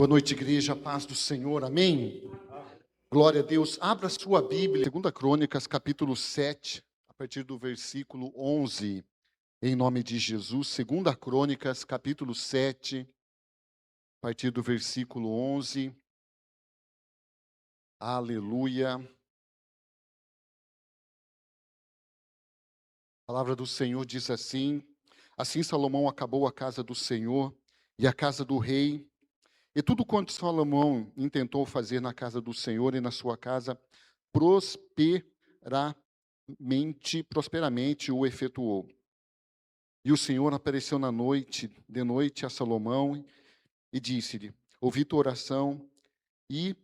Boa noite, igreja, a paz do Senhor, amém? Glória a Deus. Abra sua Bíblia, 2 Crônicas, capítulo 7, a partir do versículo 11, em nome de Jesus. 2 Crônicas, capítulo 7, a partir do versículo 11. Aleluia. A palavra do Senhor diz assim: Assim Salomão acabou a casa do Senhor e a casa do rei, e tudo quanto Salomão intentou fazer na casa do Senhor e na sua casa, prosperamente o efetuou. E o Senhor apareceu de noite a Salomão e disse-lhe: Ouvi tua oração e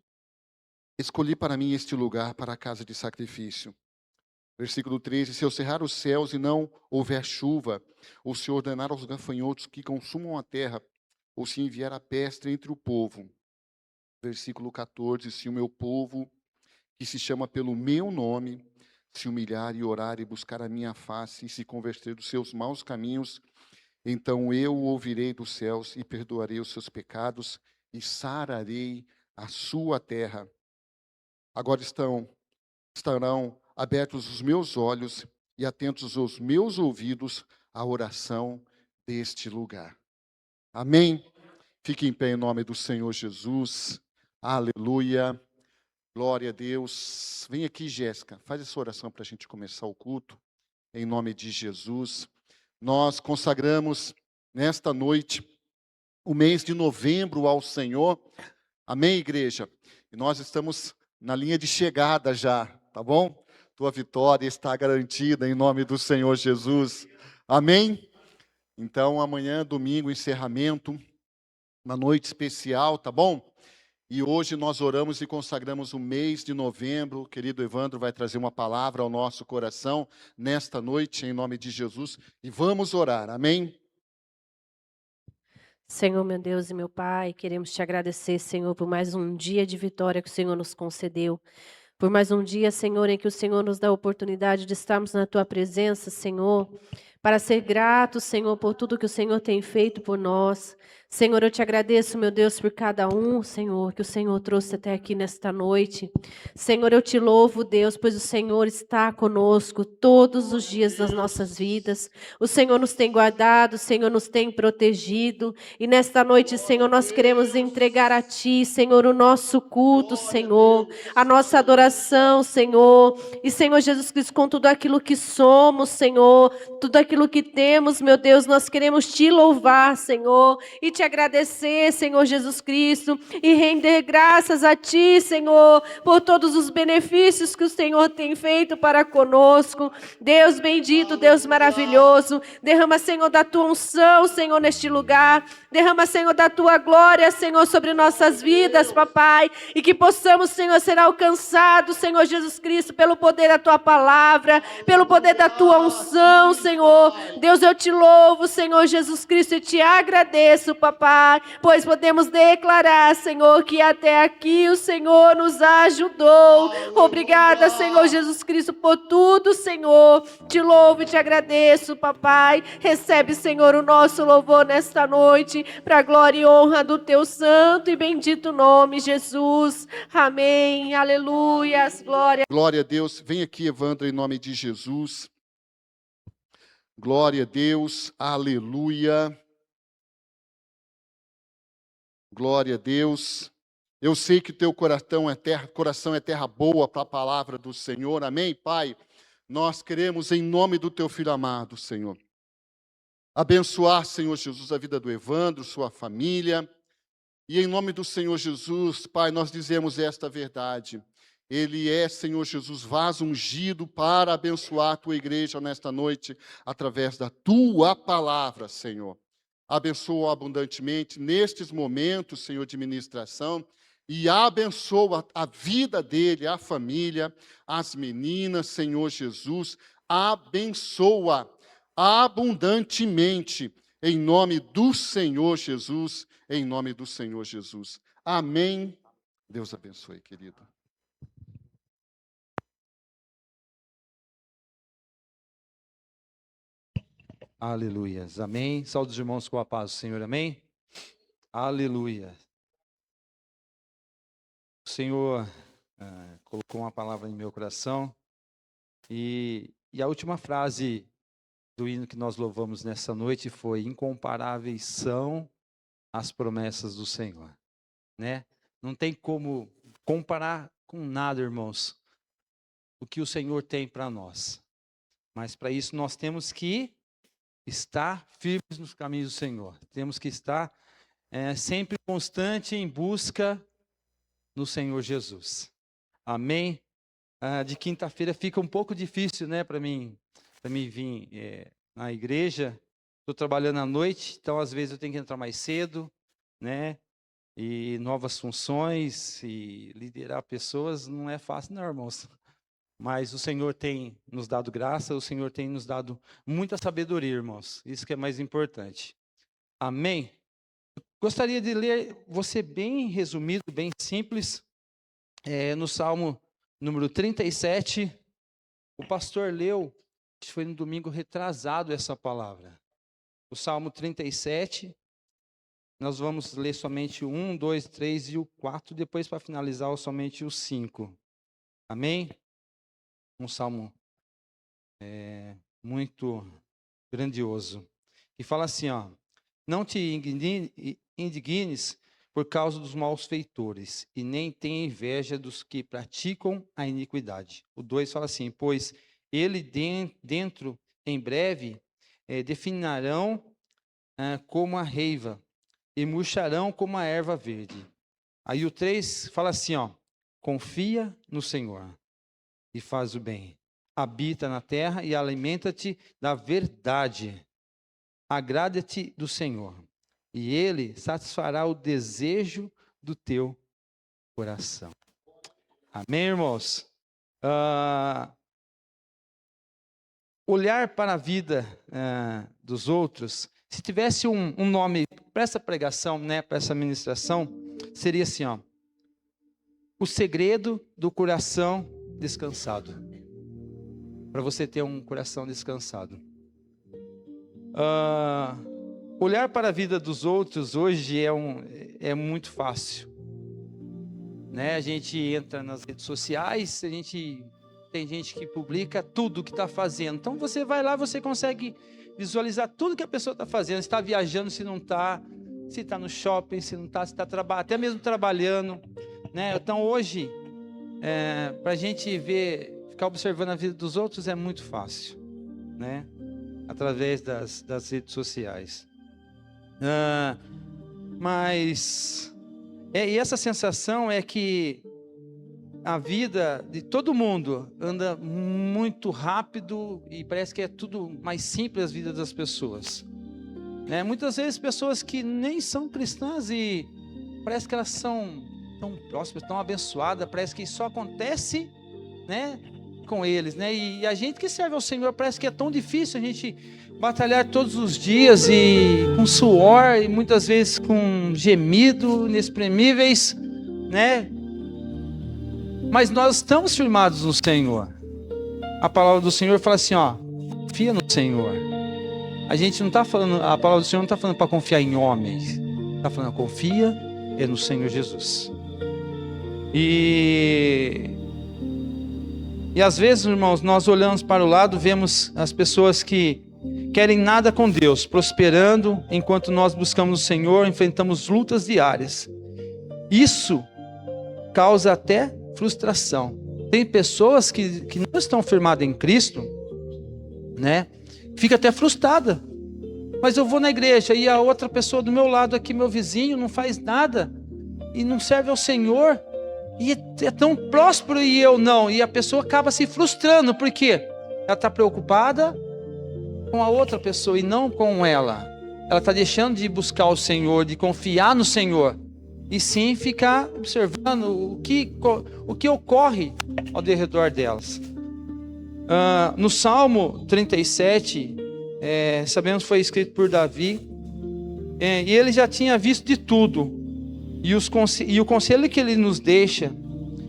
escolhi para mim este lugar para a casa de sacrifício. Versículo 13: Se eu cerrar os céus e não houver chuva, ou se ordenar aos gafanhotos que consumam a terra, ou se enviar a peste entre o povo. Versículo 14: Se o meu povo, que se chama pelo meu nome, se humilhar e orar e buscar a minha face e se converter dos seus maus caminhos, então eu o ouvirei dos céus e perdoarei os seus pecados e sararei a sua terra. Agora estarão abertos os meus olhos e atentos os meus ouvidos à oração deste lugar. Amém? Fique em pé em nome do Senhor Jesus. Aleluia. Glória a Deus. Vem aqui, Jéssica. Faz essa oração para a gente começar o culto. Em nome de Jesus. Nós consagramos nesta noite o mês de novembro ao Senhor. Amém, igreja? E nós estamos na linha de chegada já, tá bom? Tua vitória está garantida em nome do Senhor Jesus. Amém? Então, amanhã, domingo, encerramento, uma noite especial, tá bom? E hoje nós oramos e consagramos o mês de novembro. O querido Evandro vai trazer uma palavra ao nosso coração nesta noite, em nome de Jesus. E vamos orar, amém? Senhor, meu Deus e meu Pai, queremos te agradecer, Senhor, por mais um dia de vitória que o Senhor nos concedeu. Por mais um dia, Senhor, em que o Senhor nos dá a oportunidade de estarmos na Tua presença, Senhor, para ser gratos, Senhor, por tudo que o Senhor tem feito por nós. Senhor, eu te agradeço, meu Deus, por cada um, Senhor, que o Senhor trouxe até aqui nesta noite. Senhor, eu te louvo, Deus, pois o Senhor está conosco todos os dias das nossas vidas. O Senhor nos tem guardado, o Senhor nos tem protegido. E nesta noite, Senhor, nós queremos entregar a Ti, Senhor, o nosso culto, Senhor, a nossa adoração, Senhor. E, Senhor Jesus Cristo, com tudo aquilo que somos, Senhor, tudo aquilo que temos, meu Deus, nós queremos Te louvar, Senhor, e Te agradecer, Senhor Jesus Cristo, e render graças a Ti, Senhor, por todos os benefícios que o Senhor tem feito para conosco. Deus bendito, Deus maravilhoso, derrama, Senhor, da Tua unção, Senhor, neste lugar. Derrama, Senhor, da Tua glória, Senhor, sobre nossas vidas, papai, e que possamos, Senhor, ser alcançados, Senhor Jesus Cristo, pelo poder da Tua palavra, pelo poder da Tua unção, Senhor. Deus, eu te louvo, Senhor Jesus Cristo, e te agradeço, papai, pois podemos declarar, Senhor, que até aqui o Senhor nos ajudou. Obrigada, Senhor Jesus Cristo, por tudo, Senhor. Te louvo e te agradeço, papai. Recebe, Senhor, o nosso louvor nesta noite, para a glória e honra do Teu santo e bendito nome, Jesus. Amém. Aleluias. Glória. Glória a Deus. Vem aqui, Evandro, em nome de Jesus. Glória a Deus. Aleluia. Glória a Deus. Eu sei que o teu coração é terra boa para a palavra do Senhor. Amém, Pai? Nós queremos, em nome do teu filho amado, Senhor, abençoar, Senhor Jesus, a vida do Evandro, sua família. E em nome do Senhor Jesus, Pai, nós dizemos esta verdade. Ele é, Senhor Jesus, vaso ungido para abençoar a tua igreja nesta noite, através da tua palavra, Senhor. Abençoa abundantemente nestes momentos, Senhor, de ministração, e abençoa a vida dele, a família, as meninas, Senhor Jesus. Abençoa abundantemente, em nome do Senhor Jesus, em nome do Senhor Jesus. Amém. Deus abençoe, querido. Aleluias, amém. Saúde os irmãos com a paz do Senhor, amém. Aleluia. Senhor colocou uma palavra em meu coração e a última frase do hino que nós louvamos nessa noite foi: incomparáveis são as promessas do Senhor, né? Não tem como comparar com nada, irmãos, o que o Senhor tem para nós. Mas para isso nós temos que estar firmes nos caminhos do Senhor. Temos que estar sempre constante em busca no Senhor Jesus. Amém? De quinta-feira fica um pouco difícil, né, para mim vir na igreja. Estou trabalhando à noite, então às vezes eu tenho que entrar mais cedo, né? E novas funções e liderar pessoas não é fácil, não, irmãos. Mas o Senhor tem nos dado graça, o Senhor tem nos dado muita sabedoria, irmãos. Isso que é mais importante. Amém? Gostaria de ler você bem resumido, bem simples, no Salmo número 37. O pastor leu, acho que foi no domingo retrasado essa palavra. O Salmo 37, nós vamos ler somente o 1, 2, 3 e o 4, depois para finalizar somente o 5. Amém? Um salmo muito grandioso. E fala assim, ó: não te indignes por causa dos maus feitores, e nem tenha inveja dos que praticam a iniquidade. O 2 fala assim: pois ele dentro, em breve, definirão como a reiva, e murcharão como a erva verde. Aí o 3 fala assim, ó: confia no Senhor e faz o bem. Habita na terra e alimenta-te da verdade. Agrada-te do Senhor, e Ele satisfará o desejo do teu coração. Amém, irmãos? Olhar para a vida dos outros, se tivesse um nome para essa pregação, né, para essa ministração, seria assim, ó: o segredo do coração descansado. Para você ter um coração descansado. Olhar para a vida dos outros hoje é muito fácil, né? A gente entra nas redes sociais, tem gente que publica tudo o que está fazendo. Então você vai lá, você consegue visualizar tudo que a pessoa está fazendo. Se está viajando, se não está, se está no shopping, se não está, se está até mesmo trabalhando, né? Então hoje, para a gente ficar observando a vida dos outros é muito fácil, né? Através das redes sociais. Mas e essa sensação é que a vida de todo mundo anda muito rápido e parece que é tudo mais simples a vida das pessoas, né? Muitas vezes pessoas que nem são cristãs e parece que elas são tão próximas, tão abençoadas, parece que só acontece, né, com eles, né? E a gente que serve ao Senhor parece que é tão difícil a gente batalhar todos os dias e com suor e muitas vezes com gemido inexprimíveis, né? Mas nós estamos firmados no Senhor. A palavra do Senhor fala assim, ó: confia no Senhor. A gente não está falando, a palavra do Senhor não está falando para confiar em homens, está falando confia no Senhor Jesus. E às vezes, irmãos, nós olhamos para o lado, vemos as pessoas que querem nada com Deus, prosperando, enquanto nós buscamos o Senhor, enfrentamos lutas diárias. Isso causa até frustração. Tem pessoas que não estão firmadas em Cristo, né? Fica até frustrada. Mas eu vou na igreja e a outra pessoa do meu lado aqui, meu vizinho, não faz nada e não serve ao Senhor. E é tão próspero e eu não. E a pessoa acaba se frustrando. Por quê? Ela está preocupada com a outra pessoa e não com ela. Ela está deixando de buscar o Senhor, de confiar no Senhor. E sim ficar observando o que ocorre ao redor delas. No Salmo 37, sabemos que foi escrito por Davi. E ele já tinha visto de tudo. E o conselho que ele nos deixa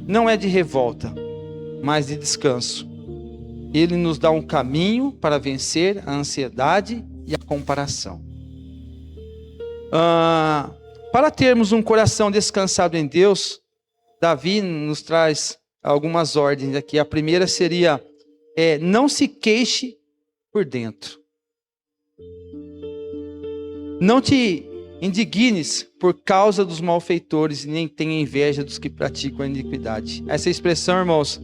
não é de revolta, mas de descanso. Ele nos dá um caminho para vencer a ansiedade e a comparação. Para termos um coração descansado em Deus, Davi nos traz algumas ordens aqui. A primeira seria, não se queixe por dentro. Não te indignes por causa dos malfeitores, e nem tenha inveja dos que praticam a iniquidade. Essa expressão, irmãos,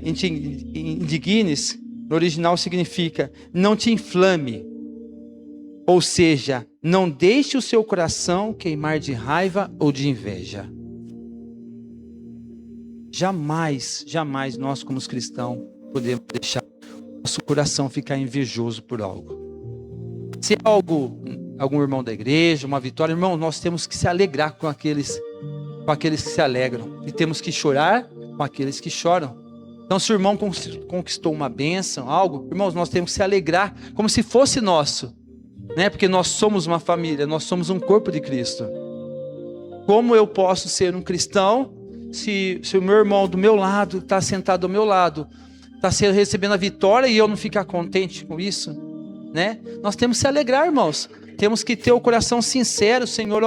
indignes, no original significa não te inflame. Ou seja, não deixe o seu coração queimar de raiva ou de inveja. Jamais, jamais nós como cristãos podemos deixar nosso coração ficar invejoso por algo. Se é algum irmão da igreja, uma vitória, irmão, nós temos que se alegrar com aqueles que se alegram. E temos que chorar com aqueles que choram. Então, se o irmão conquistou uma bênção, algo, irmãos, nós temos que se alegrar como se fosse nosso. Né? Porque nós somos uma família, nós somos um corpo de Cristo. Como eu posso ser um cristão se o meu irmão do meu lado está sentado ao meu lado, está recebendo a vitória e eu não ficar contente com isso? Né? Nós temos que se alegrar, irmãos. Temos que ter o coração sincero, Senhor,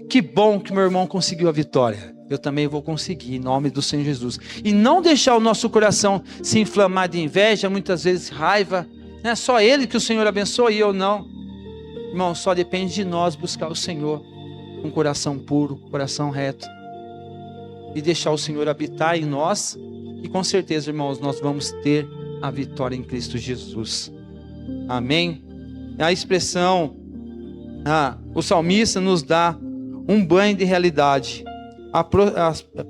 que bom que meu irmão conseguiu a vitória. Eu também vou conseguir, em nome do Senhor Jesus. E não deixar o nosso coração se inflamar de inveja, muitas vezes raiva. Não é só Ele que o Senhor abençoa e eu não. Irmão, só depende de nós buscar o Senhor com um coração puro, coração reto. E deixar o Senhor habitar em nós. E com certeza, irmãos, nós vamos ter a vitória em Cristo Jesus. Amém? A expressão, o salmista nos dá um banho de realidade. A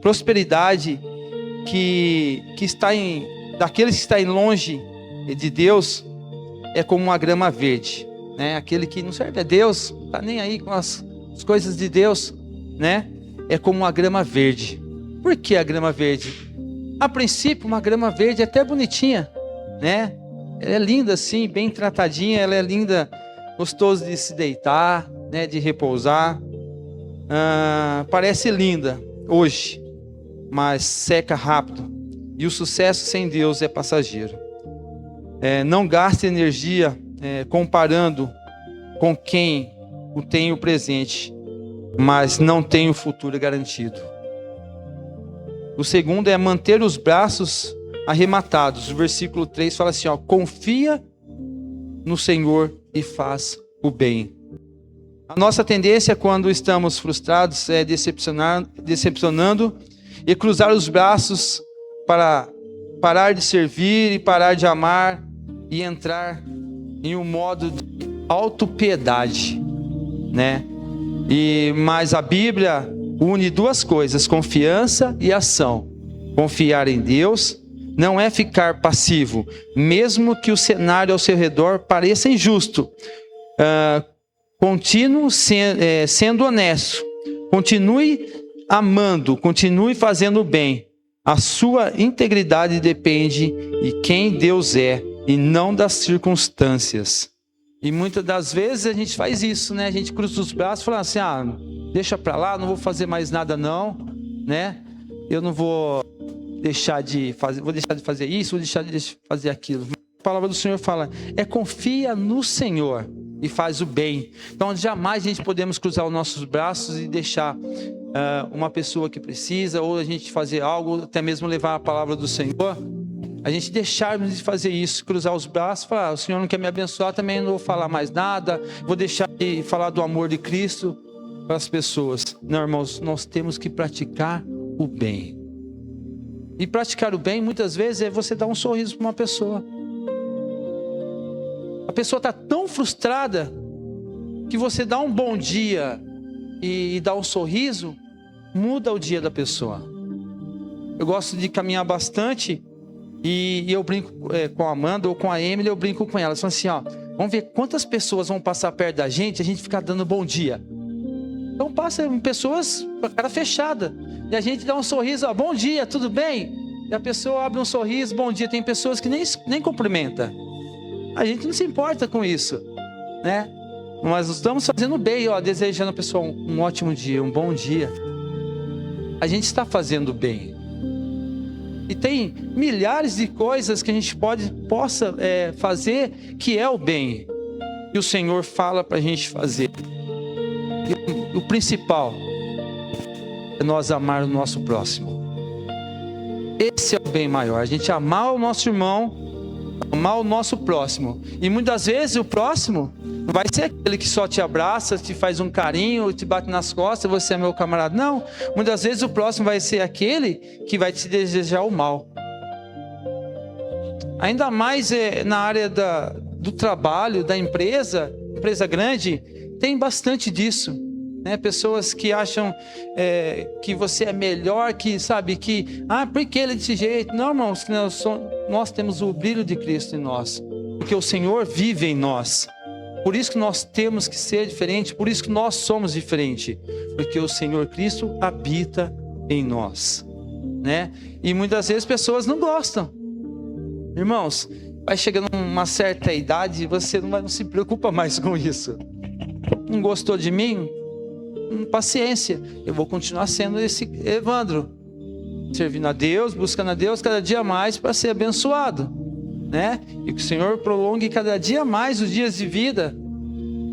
prosperidade daqueles que estão longe de Deus é como uma grama verde. Né? Aquele que não serve a Deus, não está nem aí com as coisas de Deus, né? É como uma grama verde. Por que a grama verde? A princípio, uma grama verde é até bonitinha, né? Ela é linda assim, bem tratadinha, ela é linda, gostoso de se deitar, né? De repousar. Parece linda hoje, mas seca rápido. E o sucesso sem Deus é passageiro. Não gaste energia comparando com quem tem o presente, mas não tem o futuro garantido. O segundo é manter os braços arrematados. O versículo 3 fala assim, confia no Senhor e faz o bem. A nossa tendência quando estamos frustrados é decepcionando e cruzar os braços para parar de servir e parar de amar e entrar em um modo de autopiedade, né? Mas a Bíblia une duas coisas, confiança e ação. Confiar em Deus não é ficar passivo, mesmo que o cenário ao seu redor pareça injusto. Continue sendo honesto, continue amando, continue fazendo o bem. A sua integridade depende de quem Deus é e não das circunstâncias. E muitas das vezes a gente faz isso, né? A gente cruza os braços e fala assim, deixa pra lá, não vou fazer mais nada não, né? Eu não vou deixar de fazer isso, vou deixar de fazer aquilo. A palavra do Senhor fala, confia no Senhor e faz o bem. Então jamais a gente podemos cruzar os nossos braços e deixar uma pessoa que precisa, ou a gente fazer algo, até mesmo levar a palavra do Senhor. A gente deixarmos de fazer isso, cruzar os braços, falar, o Senhor não quer me abençoar, também não vou falar mais nada, vou deixar de falar do amor de Cristo para as pessoas. Não, irmãos, nós temos que praticar o bem. E praticar o bem, muitas vezes, é você dar um sorriso para uma pessoa. A pessoa está tão frustrada que você dá um bom dia e dá um sorriso, muda o dia da pessoa. Eu gosto de caminhar bastante e eu brinco com a Amanda ou com a Emily, eu brinco com elas. Falo assim, vamos ver quantas pessoas vão passar perto da gente e a gente ficar dando bom dia. Então passa pessoas com a cara fechada e a gente dá um sorriso, bom dia, tudo bem? E a pessoa abre um sorriso, bom dia. Tem pessoas que nem cumprimenta. A gente não se importa com isso, né? Mas nós estamos fazendo bem, desejando a pessoa um ótimo dia, um bom dia. A gente está fazendo bem. E tem milhares de coisas que a gente possa fazer que é o bem. E o Senhor fala para a gente fazer. E o principal é nós amar o nosso próximo. Esse é o bem maior, a gente amar o nosso irmão, amar o nosso próximo. E muitas vezes o próximo não vai ser aquele que só te abraça, te faz um carinho, te bate nas costas, você é meu camarada. Não, muitas vezes o próximo vai ser aquele que vai te desejar o mal. Ainda mais na área do trabalho, da empresa grande, tem bastante disso. Né? Pessoas que acham que você é melhor, que sabe que... por que ele é desse jeito? Não, irmãos, nós temos o brilho de Cristo em nós. Porque o Senhor vive em nós. Por isso que nós temos que ser diferentes. Por isso que nós somos diferentes. Porque o Senhor Cristo habita em nós. Né? E muitas vezes pessoas não gostam. Irmãos, vai chegando uma certa idade e você não se preocupa mais com isso. Não gostou de mim? Paciência, eu vou continuar sendo esse Evandro, servindo a Deus, buscando a Deus cada dia mais para ser abençoado, né? E que o Senhor prolongue cada dia mais os dias de vida.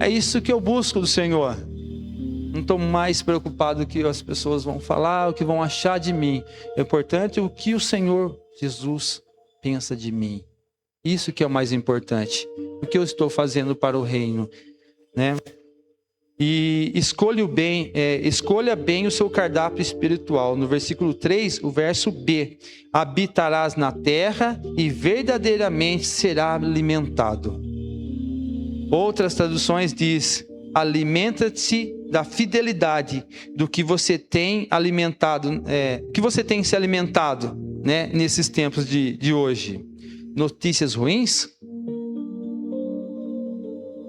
É isso que eu busco do Senhor. Não estou mais preocupado com o que as pessoas vão falar, o que vão achar de mim. É importante o que o Senhor Jesus pensa de mim. Isso que é o mais importante. O que eu estou fazendo para o reino, né? E escolha bem o seu cardápio espiritual. No versículo 3, o verso B. Habitarás na terra e verdadeiramente será alimentado. Outras traduções diz: alimenta-te da fidelidade do que você tem alimentado, que você tem se alimentado, né, nesses tempos de hoje. Notícias ruins,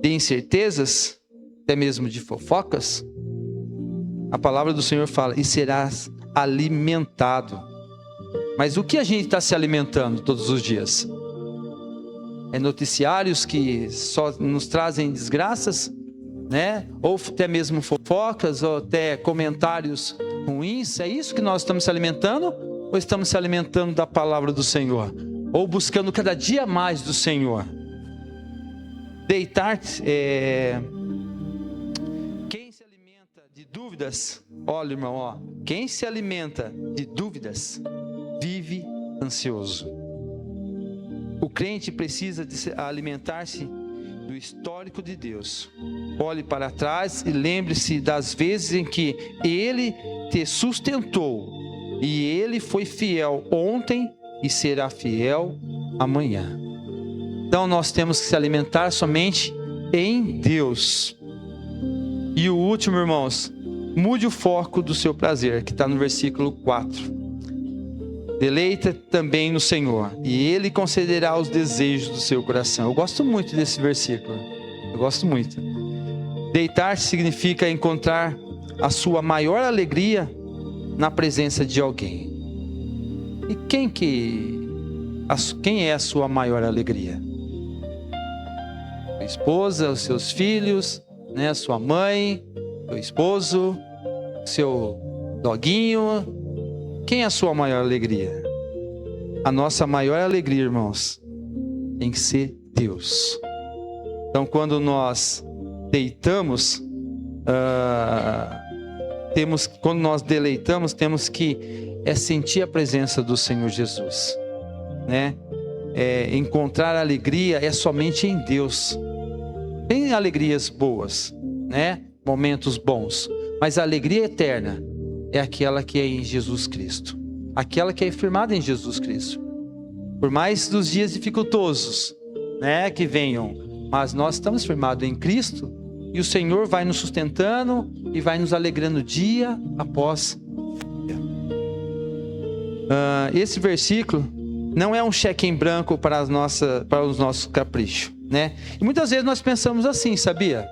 de incertezas, até mesmo de fofocas. A palavra do Senhor fala: e serás alimentado. Mas o que a gente está se alimentando todos os dias? É noticiários que só nos trazem desgraças, né? Ou até mesmo fofocas, ou até comentários ruins. É isso que nós estamos se alimentando? Ou estamos se alimentando da palavra do Senhor? Ou buscando cada dia mais do Senhor? Deitar-te... Quem se alimenta de dúvidas, olha, irmão, quem se alimenta de dúvidas vive ansioso. O crente precisa alimentar-se do histórico de Deus. Olhe para trás e lembre-se das vezes em que Ele te sustentou, e Ele foi fiel ontem e será fiel amanhã. Então nós temos que se alimentar somente em Deus. E o último, irmãos, mude o foco do seu prazer, que está no versículo 4. Deleita também no Senhor, e Ele concederá os desejos do seu coração. Eu gosto muito desse versículo. Eu gosto muito. Deitar significa encontrar a sua maior alegria na presença de alguém. E quem é a sua maior alegria? Sua esposa, os seus filhos, né? Sua mãe, seu esposo, seu doguinho. Quem é a sua maior alegria? A nossa maior alegria, irmãos, tem que ser Deus. Então, quando nós deitamos, quando nós deleitamos, temos que sentir a presença do Senhor Jesus, né? Encontrar alegria é somente em Deus. Tem alegrias boas, né? Momentos bons, mas a alegria eterna é aquela que é em Jesus Cristo, aquela que é firmada em Jesus Cristo. Por mais dos dias dificultosos, né, que venham, mas nós estamos firmados em Cristo, e o Senhor vai nos sustentando e vai nos alegrando dia após dia. Esse versículo não é um cheque em branco para os nossos caprichos, né? E muitas vezes nós pensamos assim, sabia?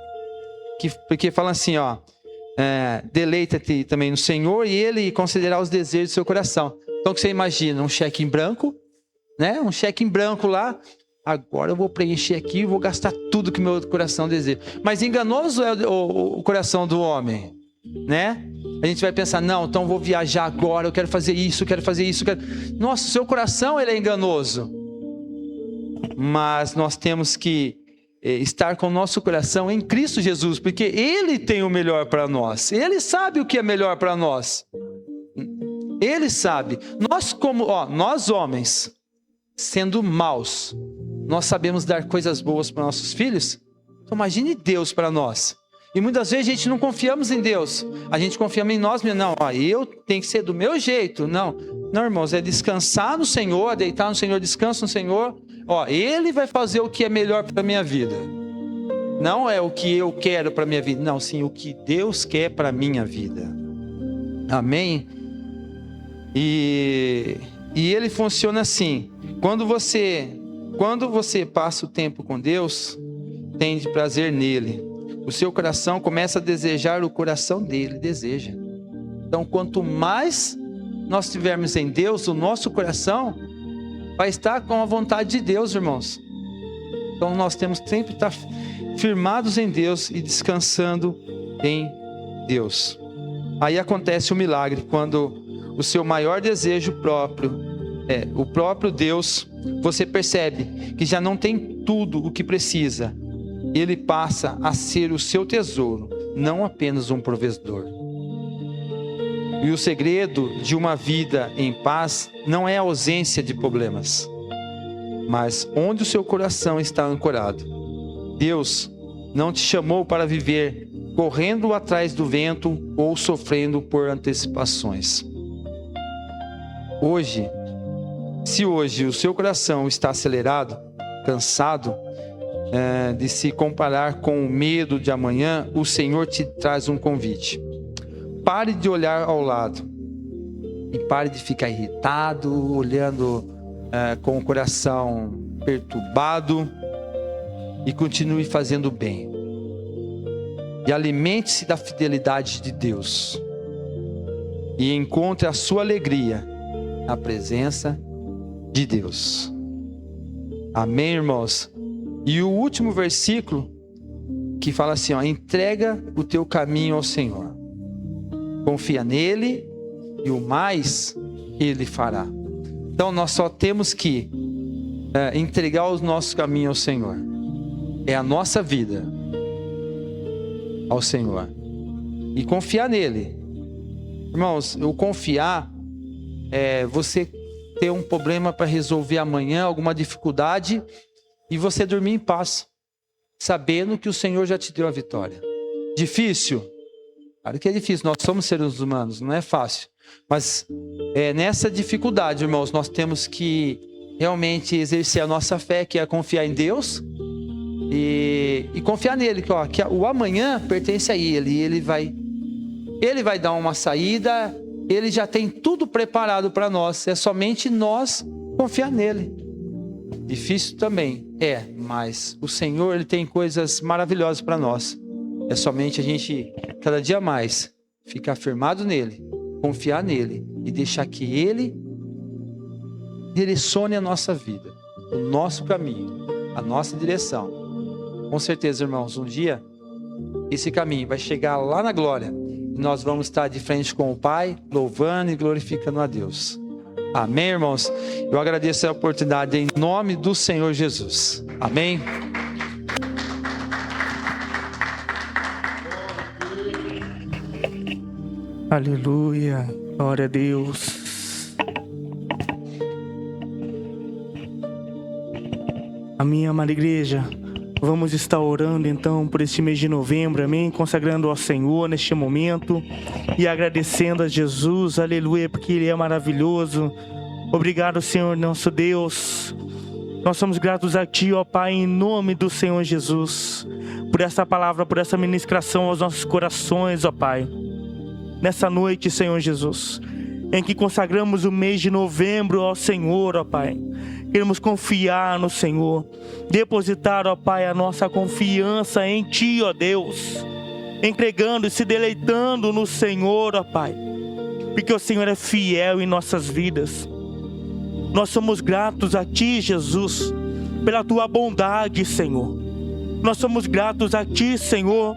Porque fala assim, deleita-te também no Senhor e Ele concederá os desejos do seu coração. Então, o que você imagina? Um cheque em branco, né? Um cheque em branco lá. Agora eu vou preencher aqui e vou gastar tudo que meu coração deseja. Mas enganoso é o coração do homem, né? A gente vai pensar, não, então eu vou viajar agora, eu quero fazer isso, Nossa, o seu coração ele é enganoso. Mas nós temos que estar com o nosso coração em Cristo Jesus, porque Ele tem o melhor para nós. Ele sabe o que é melhor para nós. Ele sabe. Nós homens, sendo maus, nós sabemos dar coisas boas para nossos filhos. Então imagine Deus para nós. E muitas vezes a gente não confiamos em Deus. A gente confia em nós mesmos. Não, eu tenho que ser do meu jeito. Não, irmãos, é descansar no Senhor, deitar no Senhor, descansa no Senhor. Ele vai fazer o que é melhor para a minha vida. Não é o que eu quero para a minha vida. Não, sim, o que Deus quer para a minha vida. Amém? E ele funciona assim. Quando você passa o tempo com Deus, tem prazer nele. O seu coração começa a desejar o coração dele, deseja. Então, quanto mais nós estivermos em Deus, o nosso coração vai estar com a vontade de Deus, irmãos. Então, nós temos que sempre estar firmados em Deus e descansando em Deus. Aí acontece o milagre, quando o seu maior desejo próprio é o próprio Deus, você percebe que já não tem tudo o que precisa. Ele passa a ser o seu tesouro, não apenas um provedor. E o segredo de uma vida em paz não é a ausência de problemas, mas onde o seu coração está ancorado. Deus não te chamou para viver correndo atrás do vento ou sofrendo por antecipações. Se hoje o seu coração está acelerado, cansado, de se comparar com o medo de amanhã, o Senhor te traz um convite. Pare de olhar ao lado e pare de ficar irritado, olhando com o coração perturbado, e continue fazendo bem. E alimente-se da fidelidade de Deus e encontre a sua alegria na presença de Deus. Amém, irmãos? E o último versículo que fala assim, entrega o teu caminho ao Senhor. Confia nele e o mais ele fará. Então nós só temos que entregar os nossos caminhos ao Senhor. É a nossa vida ao Senhor. E confiar nele. Irmãos, o confiar é você ter um problema para resolver amanhã, alguma dificuldade, e você dormir em paz, sabendo que o Senhor já te deu a vitória. Difícil? Claro que é difícil, nós somos seres humanos, não é fácil. Mas nessa dificuldade, irmãos, nós temos que realmente exercer a nossa fé, que é confiar em Deus e confiar nele, que o amanhã pertence a Ele, e Ele vai dar uma saída, Ele já tem tudo preparado para nós, é somente nós confiar nele. Difícil também, mas o Senhor, Ele tem coisas maravilhosas para nós. É somente a gente, cada dia mais, ficar firmado nele, confiar nele e deixar que Ele direcione a nossa vida, o nosso caminho, a nossa direção. Com certeza, irmãos, um dia esse caminho vai chegar lá na glória e nós vamos estar de frente com o Pai, louvando e glorificando a Deus. Amém, irmãos? Eu agradeço a oportunidade em nome do Senhor Jesus. Amém? Aleluia, glória a Deus. A minha amada igreja, vamos estar orando então por este mês de novembro, amém? Consagrando ao Senhor neste momento e agradecendo a Jesus, aleluia, porque Ele é maravilhoso. Obrigado, Senhor, nosso Deus. Nós somos gratos a Ti, ó Pai, em nome do Senhor Jesus, por essa palavra, por essa ministração aos nossos corações, ó Pai. Nessa noite, Senhor Jesus, em que consagramos o mês de novembro ao Senhor, ó Pai. Queremos confiar no Senhor, depositar, ó Pai, a nossa confiança em Ti, ó Deus, entregando e se deleitando no Senhor, ó Pai, porque o Senhor é fiel em nossas vidas. Nós somos gratos a Ti, Jesus, pela Tua bondade, Senhor. Nós somos gratos a Ti, Senhor,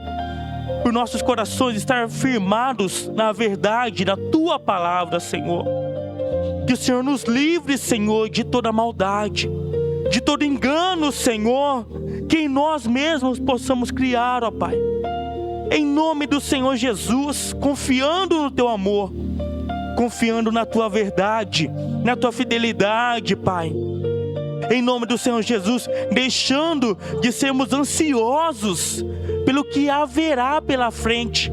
por nossos corações estar firmados na verdade, na Tua palavra, Senhor. Que o Senhor nos livre, Senhor, de toda maldade, de todo engano, Senhor, que em nós mesmos possamos criar, ó Pai. Em nome do Senhor Jesus, confiando no Teu amor, confiando na Tua verdade, na Tua fidelidade, Pai. Em nome do Senhor Jesus, deixando de sermos ansiosos pelo que haverá pela frente,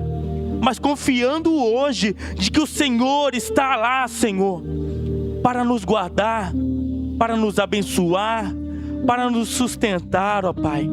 mas confiando hoje de que o Senhor está lá, Senhor, para nos guardar, para nos abençoar, para nos sustentar, ó Pai.